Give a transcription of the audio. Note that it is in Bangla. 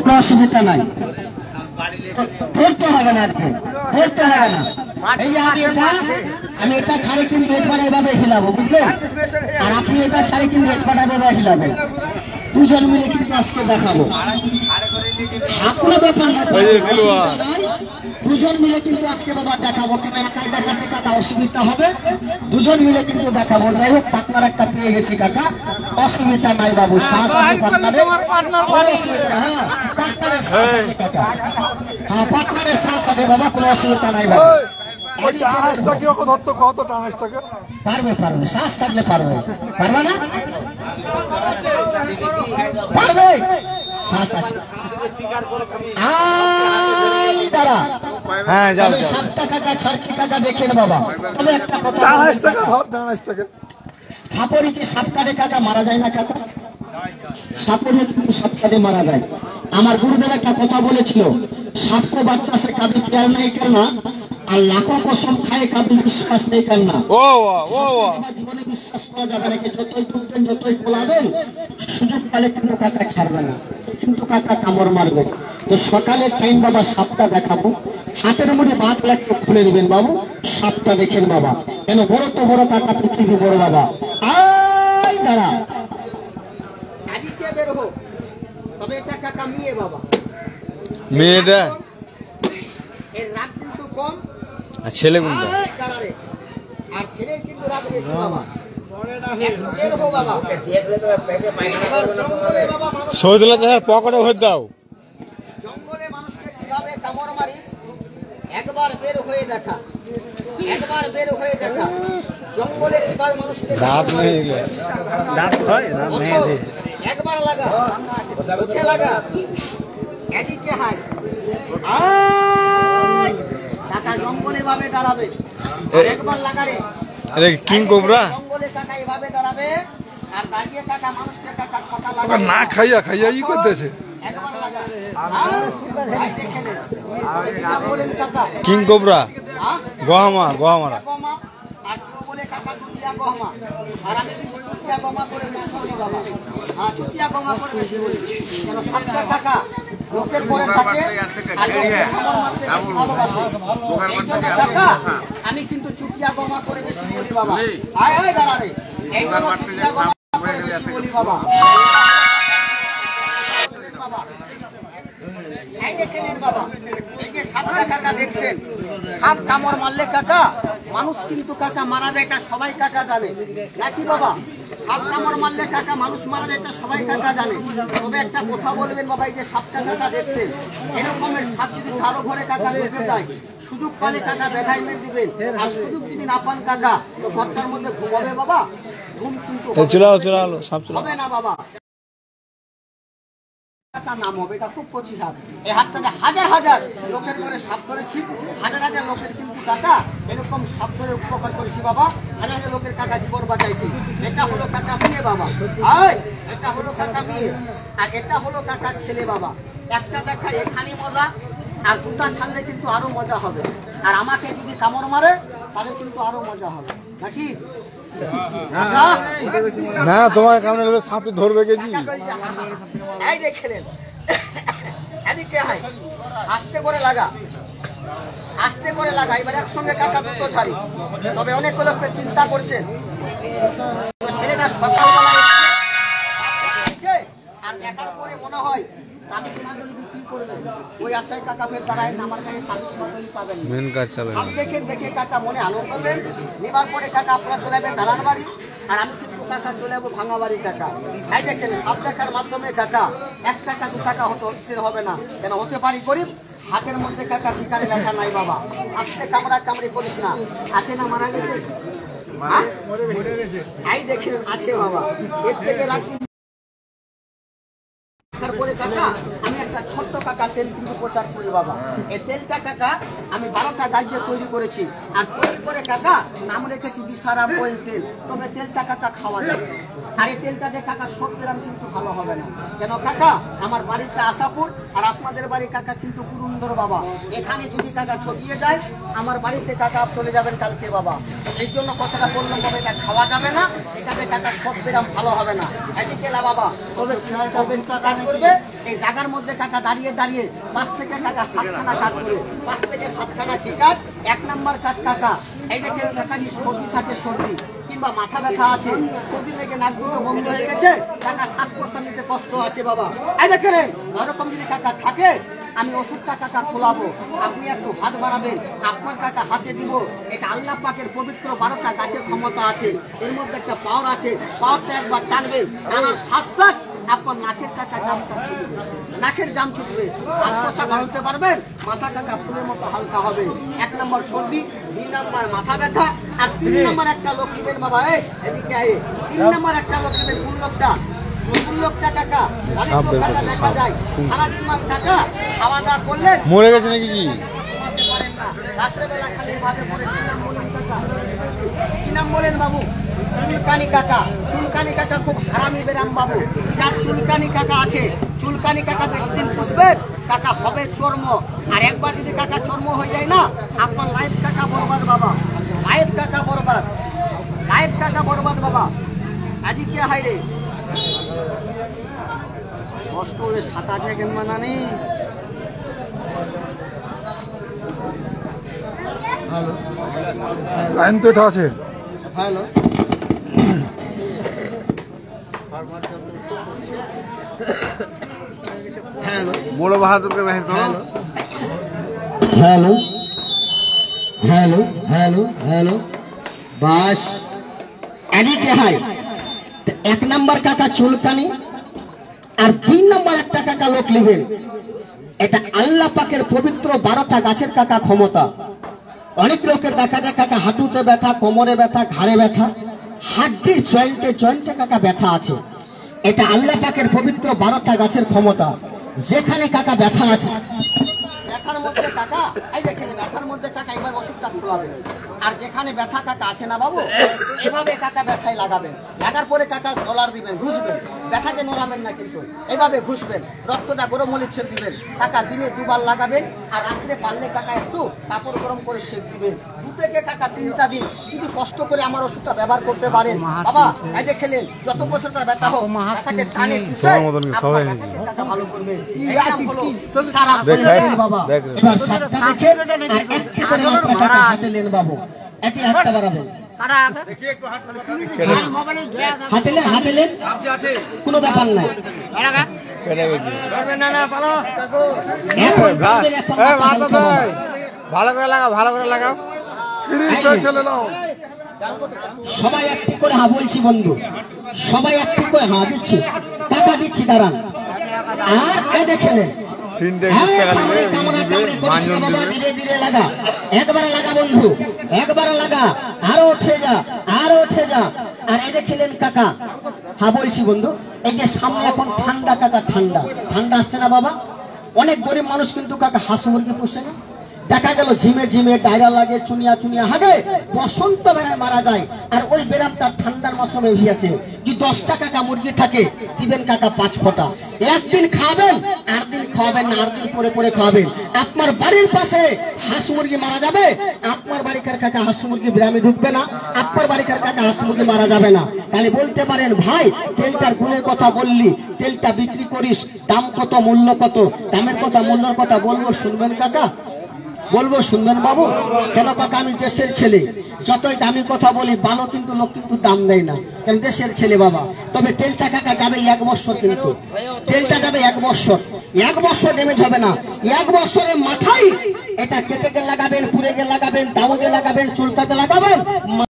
কোনো অসুবিধা নাই, ধরতে হবে না, আজকে ধরতে হবে না। এই যে আমি এটা ছাড়ে কিন্তু এরপরে এভাবে হিলাবো, বুঝলেন? আর আপনি এটা ছাড়ে কিন্তু এরপরে এভাবে হিলাবেন, দুজন মিলে কিন্তু আজকে দেখাবো। কোনো ব্যাপার না, দুজন মিলে কিন্তু আজকে বাবা দেখাবো। কেন একাই দেখাতে কাকা অসুবিধা হবে, দুজন মিলে কিন্তু দেখাবো। যাই হোক, পার্টনার একটা পেয়ে গেছি কাকা, অসুবিধা নাই বাবু। সাহস আছে পার্টনারের, হ্যাঁ পার্টনারের সাহস আছে কাকা, হ্যাঁ পার্টনারের সাহস আছে বাবা, কোনো অসুবিধা নাই বাবা। পারবে পারবে, সাহস থাকলে পারবে, পারবে না পারবে, সাহস আছে। দাঁড়া, হ্যাঁ যাও 7 টাকা ছাড়ছি কাকা, দেখেন বাবা। তবে একটা কথা, সাপড়িতে সাপ কাটে কাকা, মারা যায় না কাকা? সাপড়ে কিন্তু সাপ কাটে মারা যায়। আমার গুরুদেব একটা কথা বলেছিল, সাপ কো বাচ্চা সে কবি প্যার নেই করনা, আর লাখো কসম খায় কবি বিশ্বাস নেই করনা। জীবনে বিশ্বাস করা যাবে না, যতই করবেন যতই খোলাবেন, সুযোগ পেলে কিন্তু কাকা ছাড়বে না, কিন্তু কাকা কামড় মারবে। তো সকালের টাইম বাবা সাপটা দেখাবো, হাতের মধ্যে বাদ একটু খুলে নেবেন বাবু, সাপটা দেখেন বাবা। কেন বড় তো বড় কাকা, পৃথিবী বড় বাবা। আই দাঁড়া, বের হো, তবে এটা কাকা মেয়ে বাবা, মেয়েটা এর রাগ কিন্তু কম, আর ছেলে কোনটা? আর ছেলের কিন্তু রাগ বেশি বাবা। বের হো বাবা, দেখলে তো পেটে পানি করবে না সকালে বাবা। সৌদলা যার পকেটে ভর দাও। জঙ্গলে মানুষকে কিভাবে কামড় মারিস, একবার বের হয়ে দেখা, একবার বের হয়ে দেখা। জঙ্গলে কিভাবে মানুষকে দাঁত নেই, দাঁত হয় না মেয়ে, একবার লাগা, মুখে লাগা, এদিকে হাই। কাকা জঙ্গলে ভাবে দাঁড়াবে, একবার লাগারে। আরে কিং কোবরা জঙ্গলে কাকা এভাবে দাঁড়াবে, আর দাঁড়িয়ে কাকা মানুষকে কাকা কথা লাগা, না খাইয়া খাইয়া ই করতেছে। একবার লাগা, ভাই দেখেন এটা বলেন কাকা কিং কোবরা, গোহামা গোহামারা, আর কেউ বলে কাকা চুটিয়া গহমা, আর আমি কিন্তু চুটিয়া গহমা করে বেশি বলি বাবা। হ্যাঁ চুটিয়া গহমা করে বেশি বলি, কেন সাতটা কাকা লোকের পরে থাকে, আর ভালোবাসে। এই জন্য কাকা আমি কিন্তু চুটিয়া গহমা করে বেশি বলি বাবা। আয় আয় দাঁড়া রে, এই জন্য চুটিয়া গহমা করে বেশি বলি বাবা। এই দেখেন বাবা, এই যে সাপটা কাকা দেখছেন, সাপ কামড় মারলে কাকা মানুষ কিন্তু কাকা মারা যায়, এটা সবাই কাকা জানে নাকি বাবা? সাপ কামড় মারলে কাকা মানুষ মারা যায়, এটা সবাই কাকা জানে। তবে একটা কথা বলবেন বাবা, এই যে সাপটা কাকা দেখছেন, এরকমের সাপ যদি কারো ঘরে কাকা ঢুকে যায়, সুযোগ পালে কাকা বেঘাইমেন্ট দিবেন, আর সুযোগ যদি না পান কাকা, তো ঘরটার মধ্যে ঘুমাবে বাবা, ঘুম কিন্তু হবে না বাবা। নাম হবে, এটা খুব কচি সাপ। এই হাতটাতে হাজার হাজার লোকের করে সাপ ধরেছি, হাজার হাজার লোকের কিন্তু কাকা এরকম সাপ ধরে উপকার করেছি বাবা, হাজার হাজার লোকের কাকা জীবন বাঁচাইছি। এটা হলো কাকা মেয়ে বাবা, এটা হলো কাকা মেয়ে, আর এটা হলো কাকা ছেলে বাবা। একটা দেখা এখানে মজা, আর দুটা ছাড়লে কিন্তু আরো মজা হবে। আর আমাকে যদি কামড় মারে তাহলে কিন্তু আরো মজা হবে নাকি? না তোমার কামড়ে গেলে সাপটি ধরবে কে? এই দেখেন, এদিকে হাই, আস্তে করে লাগা, আস্তে করে লাগা। এবার একসঙ্গে কাকা দুটো ছাড়ি। তবে অনেক লোক চিন্তা করছেন, ছেলেটা সকালবেলা এসেছে, আর দেখার পরে মনে হয় ওই আশায় কাকা ফের দাঁড়ায় না, আমার কাছে পাবেন। দেখে কাকা মনে আনন্দ করলেন। নেবার পরে কাকা আপনারা চলে যাবেন দালান বাড়ি, আর আমি কিন্তু কাকা চলে যাবো ভাঙা বাড়ি কাকা। তাই দেখেন সব দেখার মাধ্যমে কাকা 1 টাকা 2 টাকা হতে হবে না, কেন হতে পারি গরিব। হাতের মধ্যে কাকা ভিখারি লেখা নাই বাবা। আজকে কামড়া কামড়ি করিস না, আছে না মারা গেছে? তাই দেখেন আছে বাবা। এর থেকে রাখি তারপরে কাকা আমি একটা ছোট্ট কাকা তেল কিন্তু প্রচার করি বাবা। এই তেলটা কাকা আমি 12টা গাছ দিয়ে তৈরি করেছি, আর তৈরি করে কাকা নাম রেখেছি বিশারাম অয়েল তেল। তবে তেলটা কাকা খাওয়া যাবে, আর এই তেলটাতে কাকা 100 গ্রাম কিন্তু ভালো হবে না। কেন কাকা, আমার বাড়িতে আশাপুর আর আপনাদের বাড়ি কাকা কিন্তু পুরন্দর বাবা। এখানে যদি কাকা ঠকিয়ে যায়, আমার বাড়িতে কাকা চলে যাবেন কালকে বাবা। এই জন্য কথাটা বললাম বাবা, এটা খাওয়া যাবে না, এটাতে কাকা 100 গ্রাম ভালো হবে না। এদিকে না বাবা, তবে কাজ করবে এই জায়গার মধ্যে কাকা দাঁড়িয়ে দাঁড়িয়ে 5 থেকে কাকা 7খানা কাজ করবে। 5 থেকে 7খানা কি কাজ? 1 নাম্বার কাজ কাকা, এই দেখে কাকা সর্দি থাকে, সর্দি কিংবা মাথা ব্যথা আছে, সর্দি লেগে নাক দুটো বন্ধ হয়ে গেছে, কাকা শ্বাস প্রশ্বাস নিতে কষ্ট আছে বাবা। এই দেখেন এরকম যদি কাকা থাকে, আমি ওষুধটা কাকা খোলাবো, আপনি একটু হাত বাড়াবেন, আপনার কাকা হাতে দিব। এটা আল্লাহ পাকের পবিত্র 12টা গাছের ক্ষমতা আছে, এর মধ্যে একটা পাওয়ার আছে। পাওয়ারটা একবার টানবেন, টানার সাথ সাথ আপনার নাকের কাকা জামটা ছুটবে, নাকের জাম ছুটবে, শ্বাস প্রশ্বাস বাড়তে পারবেন, মাথা কাকা ফুলের মতো হালকা হবে। 1 নম্বর সর্দি, 2 নম্বর মাথা ব্যথা, আর 3 নম্বর একটা লোক নেবেন বাবা। এদিকে আয়ে 3 নম্বর একটা লোক নেবেন, কোন লোকটা কাকা অনেক লোক কাকা দেখা যায় সারাদিন মাস কাকা খাওয়া দাওয়া করলেন মরে গেছে নাকি কি রাত্রেবেলা খালি ভাবে পড়ে। কি নাম বলেন বাবু? চুলকানি কাকা। চুলকানি কাকা খুব হারামি বেরাম বাবু। যার চুলকানি কাকা আছে, চুলকানি কাকা বেশি দিন পুষবেন, কাকা হবে চর্ম। আর একবার যদি কাকা চর্ম হয়ে যায় না, আপনার লাইফ কাকা বরবাদ বাবা, লাইফ কাকা বরবাদ, লাইফ কাকা বরবাদ বাবা। আজি কে হাই রে কষ্ট হয়ে 7 কেন মানানি। হ্যালো, লাইন তো এটা আছে। হ্যালো, হ্যালো, বড় বাহাদুরকে বাহির করো। হ্যালো, হ্যালো, হ্যালো, হ্যালো, বাস এদিকে হাই। 1 নাম্বার কাকা চুলকানি, আর 2 নাম্বার একটা কাকা লোক লিবেন। এটা আল্লাহ পাকের পবিত্র 12টা গাছের কাকা ক্ষমতা। অনেক লোকের দেখা যায় কাকা হাঁটুতে ব্যথা, কোমরে ব্যথা, ঘাড়ে ব্যথা, হাড্ডির জয়েন্টে কাকা ব্যথা আছে। এটা আল্লাহ পাকের পবিত্র 12টা গাছের ক্ষমতা। যেখানে কাকা ব্যথা আছে, ব্যথার মধ্যে কাকা এই দেখেন, ব্যথার মধ্যে কাকা এইভাবে ওষুধটা খোলাবে। আর যেখানে ব্যথা কাকা আছে না বাবু, এভাবে কাকা ব্যথায় লাগাবেন। লাগার পরে কাকা ডলার দিবেন, ঘুষবেন, ব্যথাকে নড়াবেন না কিন্তু এইভাবে ঘুষবেন। রক্তটা গরম হলে ছেড়ে দিবেন কাকা, দিনে 2 বার লাগাবেন। আর রাত্রে পারলে কাকা একটু কাপড় গরম করে সেঁক দিবেন। 2 থেকে কাকা 3টা দিন যদি কষ্ট করে আমার ওষুধটা ব্যবহার করতে পারেন বাবা, এই যে খেলেন যত বছরকার ব্যথা হোক, ব্যথাকে টানে চুষে কাকা ভালো করবে। এই নাম হলো সারা বাবা। এবার 7টা দেখে আর একটা করে মাত্রা কাকা হাতে নেন বাবু, এটি হাতটা বাড়াবেন, হাতে নেন, কোনো ব্যাপার নাই। ভালো করে লাগাও, ভালো করে লাগাও। সবাই একটি করে হা বলছি বন্ধু, সবাই একটি করে হা দিচ্ছি, টাকা দিচ্ছি, দাঁড়ান। আর এই দেখলেন ধীরে ধীরে লাগা, একবারে লাগা বন্ধু, একবারে লাগা, আরো উঠে যা, আরো উঠে যা। আর এই দেখলেন কাকা, হ্যাঁ বলছি বন্ধু, এই যে সামনে এখন ঠান্ডা কাকা, ঠান্ডা ঠান্ডা আসছে না বাবা। অনেক গরিব মানুষ কিন্তু কাকা হাঁস মুরগি পোষে না, দেখা গেল ঝিমে ঝিমে ডায়রা লাগে, চুনিয়া চুনিয়া হাগে, বসন্ত বেড়ায় মারা যায়। আর ওই বেড়ামটা ঠান্ডার মৌসুমে এসে, যদি 10টা কাকা মুরগি থাকে, দিবেন কাকা 5 ফোঁটা। একদিন খাবেন, আর দিন খাওয়াবেন না, 8 দিন পরে পরে খাওয়াবেন। আপনার বাড়ির পাশে হাঁস মুরগি মারা যাবে, আপনার বাড়িকার কাকা হাঁস মুরগি বিরামে ঢুকবে না, আপনার বাড়িকার কাকা হাঁস মুরগি মারা যাবে না। তাহলে বলতে পারেন ভাই, তেলটার গুণের কথা বললি, তেলটা বিক্রি করিস, দাম কত, মূল্য কত, দামের কথা, মূল্যের কথা বলবো, শুনবেন কাকা? বলবো, শুনবেন বাবু? কেন কাকা, আমি দেশের ছেলে, যতই দামি কথা বলি ভালো, কিন্তু লোক কিন্তু দাম দেয় না, কেন দেশের ছেলে বাবা। তবে তেলটা কাকা যাবে 1 বছর, কিন্তু তেলটা যাবে 1 বছর। 1 বছর ড্যামেজ হবে না। 1 বছরের মাথায় এটা কেটে লাগাবেন, পুড়ে লাগাবেন, দাউদে লাগাবেন, চুলকাতে লাগাবেন।